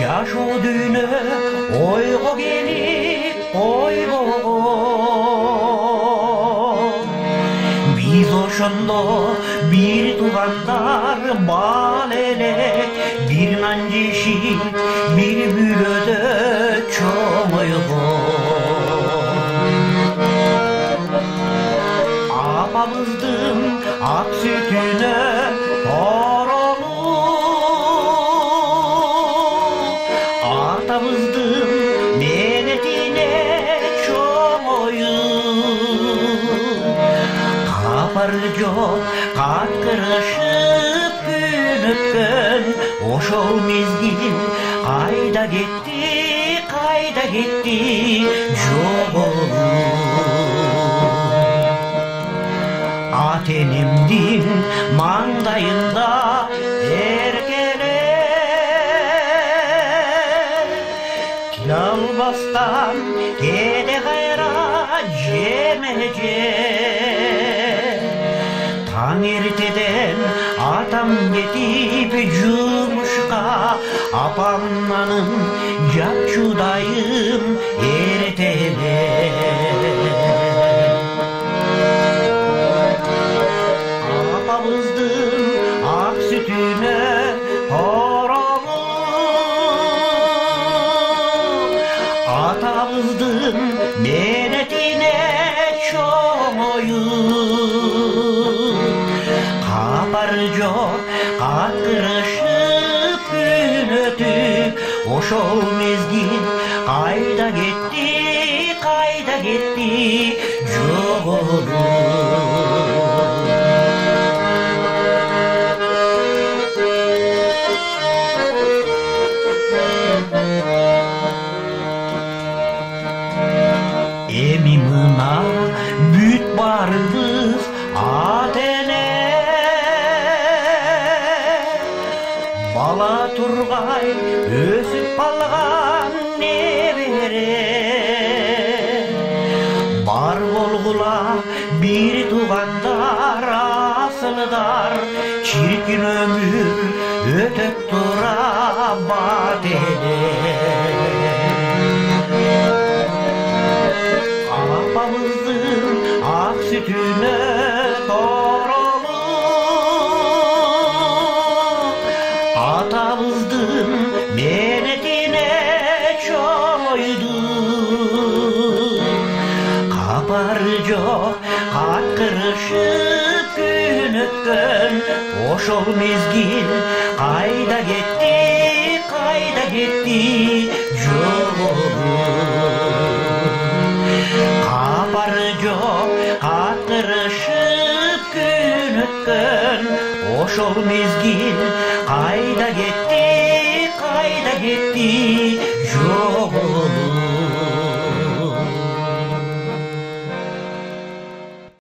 Жашоо дүйнө ойго келип койбогон. Биз ошондо бир туугандар бал эле, бир нан жешип, бир бүлөдө чоңойгон. Апамыздын ак сүтүнө торолуп, атамыздын менетине чоңоюп, капар жок каткырышып күн өткөн ошол мезгил кайда кетти жоголуп. Ат энемдин маңдайында эркелеп, келе албастан кээде кайра жеме-же. Таң эртеден атам кетип жумушка, апам анын жакчу дайым эртелеп. Апамыздын ак сүтүнө торолуп, атамыздын менетине чоңоюп, капар жок каткырышып күн өтүп, ошол мезгил кайда кетти жоголуп. Эми мына бүт барыбыз ат эне, бала тургай өсүп калган небере. Бар болгула бир туугандар асылдар, чиркин өмүр өтөп тура бат эле. Апамыздын ак сүтүнө торолуп, атамыздын менетине чоңойду, капар жок каткырышып күн өткөн ошол мезгил кайда кетти жоголуп. Капар жок каткырышып күн өткөн ошол мезгил кайда кетти